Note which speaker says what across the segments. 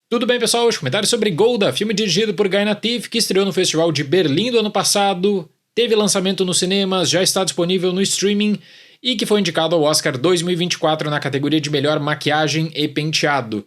Speaker 1: Tudo bem, pessoal? Os comentários sobre Golda, filme dirigido por Guy Natif, que estreou no Festival de Berlim do ano passado, teve lançamento nos cinemas, já está disponível no streaming e que foi indicado ao Oscar 2024 na categoria de melhor maquiagem e penteado.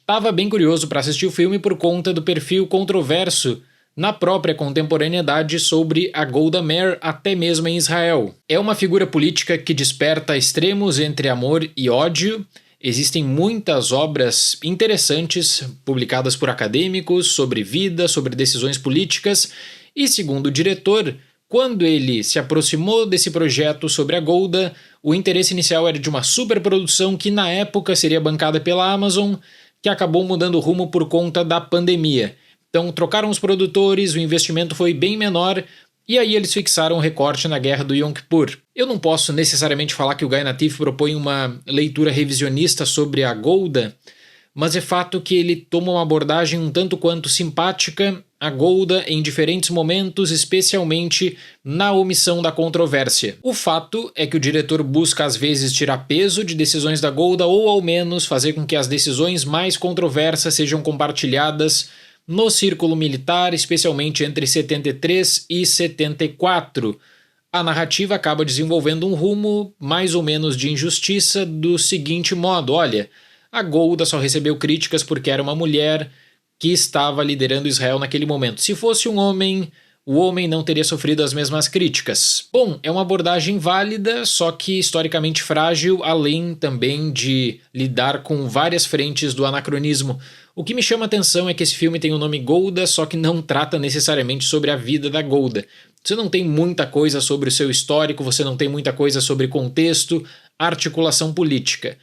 Speaker 1: Tava bem curioso para assistir o filme por conta do perfil controverso na própria contemporaneidade sobre a Golda Meir, até mesmo em Israel. É uma figura política que desperta extremos entre amor e ódio. Existem muitas obras interessantes publicadas por acadêmicos sobre vida, sobre decisões políticas, e segundo o diretor, quando ele se aproximou desse projeto sobre a Golda, o interesse inicial era de uma superprodução que na época seria bancada pela Amazon, que acabou mudando o rumo por conta da pandemia. Então trocaram os produtores, o investimento foi bem menor, e aí eles fixaram o recorte na Guerra do Yom Kippur. Eu não posso necessariamente falar que o Guy Natif propõe uma leitura revisionista sobre a Golda, mas é fato que ele toma uma abordagem um tanto quanto simpática à Golda em diferentes momentos, especialmente na omissão da controvérsia. O fato é que o diretor busca às vezes tirar peso de decisões da Golda ou ao menos fazer com que as decisões mais controversas sejam compartilhadas no círculo militar, especialmente entre 73 e 74. A narrativa acaba desenvolvendo um rumo mais ou menos de injustiça do seguinte modo: olha, a Golda só recebeu críticas porque era uma mulher que estava liderando Israel naquele momento. Se fosse um homem, o homem não teria sofrido as mesmas críticas. Bom, é uma abordagem válida, só que historicamente frágil, além também de lidar com várias frentes do anacronismo. O que me chama a atenção é que esse filme tem o nome Golda, só que não trata necessariamente sobre a vida da Golda. Você não tem muita coisa sobre o seu histórico, você não tem muita coisa sobre contexto, articulação política.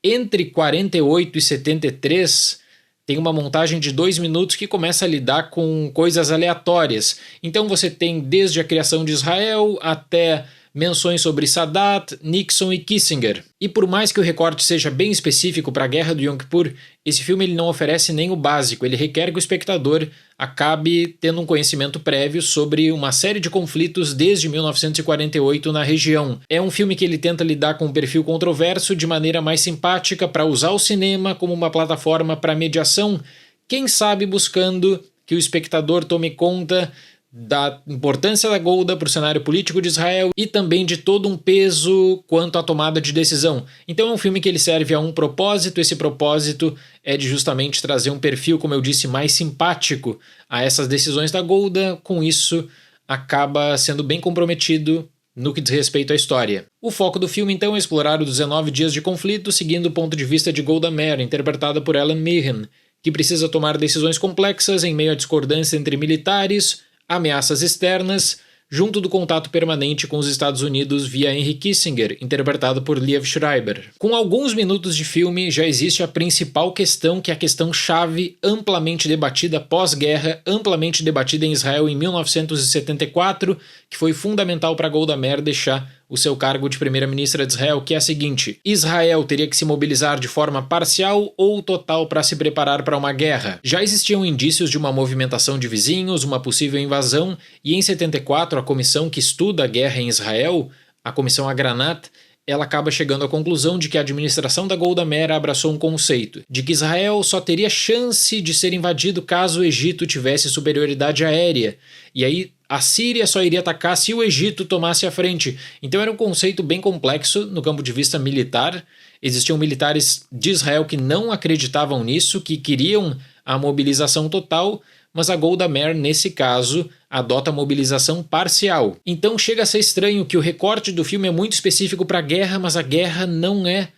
Speaker 1: Entre 48 e 73, tem uma montagem de 2 minutos que começa a lidar com coisas aleatórias. Então você tem desde a criação de Israel até menções sobre Sadat, Nixon e Kissinger. E por mais que o recorte seja bem específico para a Guerra do Yom Kippur, esse filme ele não oferece nem o básico, ele requer que o espectador acabe tendo um conhecimento prévio sobre uma série de conflitos desde 1948 na região. É um filme que ele tenta lidar com um perfil controverso de maneira mais simpática para usar o cinema como uma plataforma para mediação, quem sabe buscando que o espectador tome conta da importância da Golda para o cenário político de Israel e também de todo um peso quanto à tomada de decisão. Então é um filme que ele serve a um propósito, esse propósito é de justamente trazer um perfil, como eu disse, mais simpático a essas decisões da Golda, com isso acaba sendo bem comprometido no que diz respeito à história. O foco do filme então é explorar os 19 dias de conflito seguindo o ponto de vista de Golda Meir, interpretada por Helen Mirren, que precisa tomar decisões complexas em meio à discordância entre militares, ameaças externas, junto do contato permanente com os Estados Unidos via Henry Kissinger, interpretado por Liev Schreiber. Com alguns minutos de filme, já existe a principal questão, que é a questão-chave amplamente debatida pós-guerra, amplamente debatida em Israel em 1974, que foi fundamental para Golda Meir deixar o seu cargo de primeira-ministra de Israel, que é a seguinte: Israel teria que se mobilizar de forma parcial ou total para se preparar para uma guerra. Já existiam indícios de uma movimentação de vizinhos, uma possível invasão, e em 74 a comissão que estuda a guerra em Israel, a comissão Agranat, ela acaba chegando à conclusão de que a administração da Golda Meir abraçou um conceito de que Israel só teria chance de ser invadido caso o Egito tivesse superioridade aérea, e aí a Síria só iria atacar se o Egito tomasse a frente. Então era um conceito bem complexo no campo de vista militar. Existiam militares de Israel que não acreditavam nisso, que queriam a mobilização total, mas a Golda Meir, nesse caso, adota a mobilização parcial. Então chega a ser estranho que o recorte do filme é muito específico para a guerra, mas a guerra não é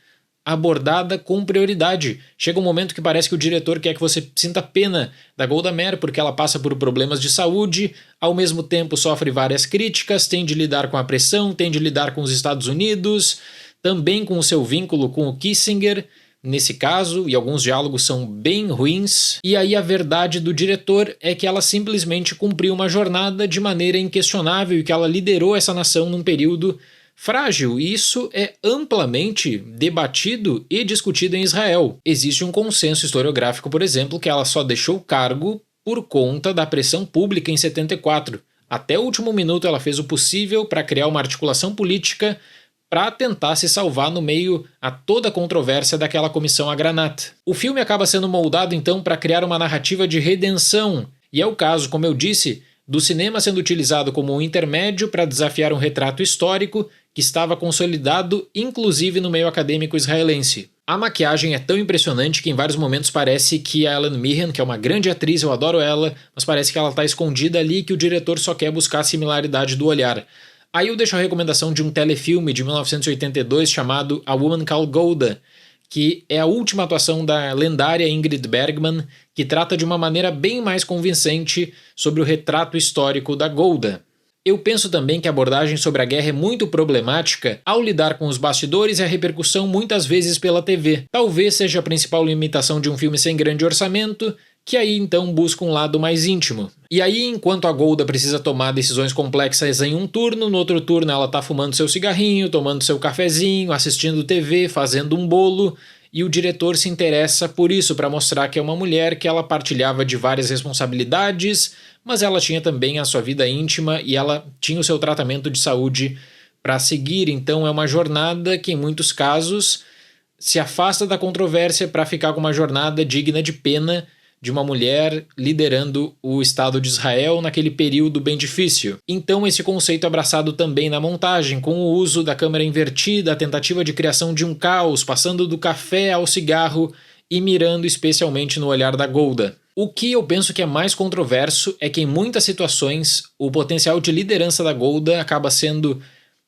Speaker 1: abordada com prioridade. Chega um momento que parece que o diretor quer que você sinta pena da Golda Meir porque ela passa por problemas de saúde, ao mesmo tempo sofre várias críticas, tem de lidar com a pressão, tem de lidar com os Estados Unidos, também com o seu vínculo com o Kissinger, nesse caso, e alguns diálogos são bem ruins. E aí a verdade do diretor é que ela simplesmente cumpriu uma jornada de maneira inquestionável e que ela liderou essa nação num período frágil, e isso é amplamente debatido e discutido em Israel. Existe um consenso historiográfico, por exemplo, que ela só deixou o cargo por conta da pressão pública em 74. Até o último minuto ela fez o possível para criar uma articulação política para tentar se salvar no meio a toda a controvérsia daquela comissão Agranat. O filme acaba sendo moldado então para criar uma narrativa de redenção, e é o caso, como eu disse, do cinema sendo utilizado como um intermédio para desafiar um retrato histórico que estava consolidado inclusive no meio acadêmico israelense. A maquiagem é tão impressionante que em vários momentos parece que a Ellen Mirren, que é uma grande atriz, eu adoro ela, mas parece que ela está escondida ali e que o diretor só quer buscar a similaridade do olhar. Aí eu deixo a recomendação de um telefilme de 1982 chamado A Woman Called Golda, que é a última atuação da lendária Ingrid Bergman, que trata de uma maneira bem mais convincente sobre o retrato histórico da Golda. Eu penso também que a abordagem sobre a guerra é muito problemática ao lidar com os bastidores e a repercussão muitas vezes pela TV. Talvez seja a principal limitação de um filme sem grande orçamento, que aí então busca um lado mais íntimo. E aí, enquanto a Golda precisa tomar decisões complexas em um turno, no outro turno ela tá fumando seu cigarrinho, tomando seu cafezinho, assistindo TV, fazendo um bolo, e o diretor se interessa por isso, para mostrar que é uma mulher que ela partilhava de várias responsabilidades, mas ela tinha também a sua vida íntima e ela tinha o seu tratamento de saúde para seguir. Então é uma jornada que em muitos casos se afasta da controvérsia para ficar com uma jornada digna de pena de uma mulher liderando o Estado de Israel naquele período bem difícil. Então esse conceito é abraçado também na montagem, com o uso da câmera invertida, a tentativa de criação de um caos, passando do café ao cigarro e mirando especialmente no olhar da Golda. O que eu penso que é mais controverso é que em muitas situações o potencial de liderança da Golda acaba sendo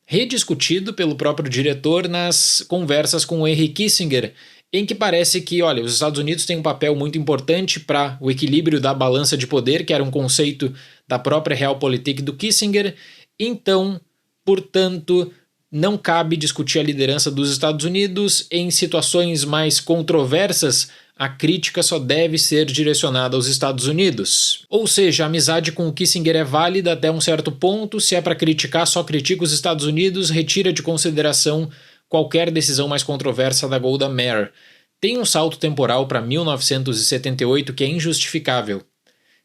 Speaker 1: rediscutido pelo próprio diretor nas conversas com Henry Kissinger, em que parece que, olha, os Estados Unidos têm um papel muito importante para o equilíbrio da balança de poder, que era um conceito da própria Realpolitik do Kissinger, então, portanto, não cabe discutir a liderança dos Estados Unidos. Em situações mais controversas, a crítica só deve ser direcionada aos Estados Unidos. Ou seja, a amizade com o Kissinger é válida até um certo ponto. Se é para criticar, só critica os Estados Unidos, retira de consideração qualquer decisão mais controversa da Golda Meir. Tem um salto temporal para 1978 que é injustificável.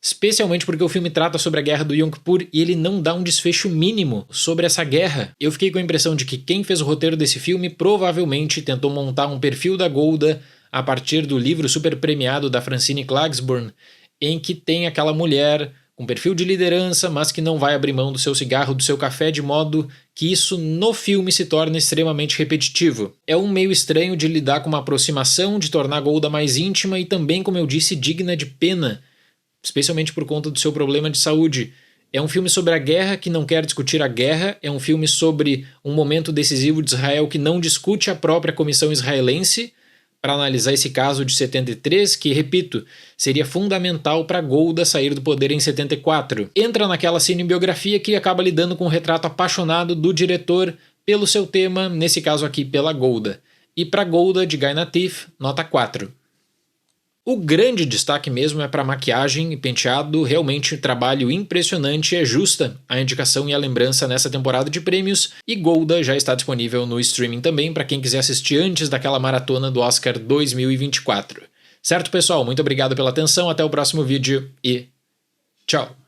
Speaker 1: Especialmente porque o filme trata sobre a guerra do Yom Kippur e ele não dá um desfecho mínimo sobre essa guerra. Eu fiquei com a impressão de que quem fez o roteiro desse filme provavelmente tentou montar um perfil da Golda a partir do livro super premiado da Francine Klagsburn, em que tem aquela mulher com perfil de liderança, mas que não vai abrir mão do seu cigarro, do seu café, de modo que isso no filme se torna extremamente repetitivo. É um meio estranho de lidar com uma aproximação, de tornar a Golda mais íntima e também, como eu disse, digna de pena, especialmente por conta do seu problema de saúde. É um filme sobre a guerra que não quer discutir a guerra, é um filme sobre um momento decisivo de Israel que não discute a própria comissão israelense, para analisar esse caso de 73, que, repito, seria fundamental para Golda sair do poder em 74. Entra naquela cinebiografia que acaba lidando com um retrato apaixonado do diretor pelo seu tema, nesse caso aqui pela Golda. E para Golda, de Guy Natif, nota 4. O grande destaque mesmo é para a maquiagem e penteado, realmente um trabalho impressionante, é justa a indicação e a lembrança nessa temporada de prêmios, e Golda já está disponível no streaming também para quem quiser assistir antes daquela maratona do Oscar 2024. Certo, pessoal? Muito obrigado pela atenção, até o próximo vídeo e tchau!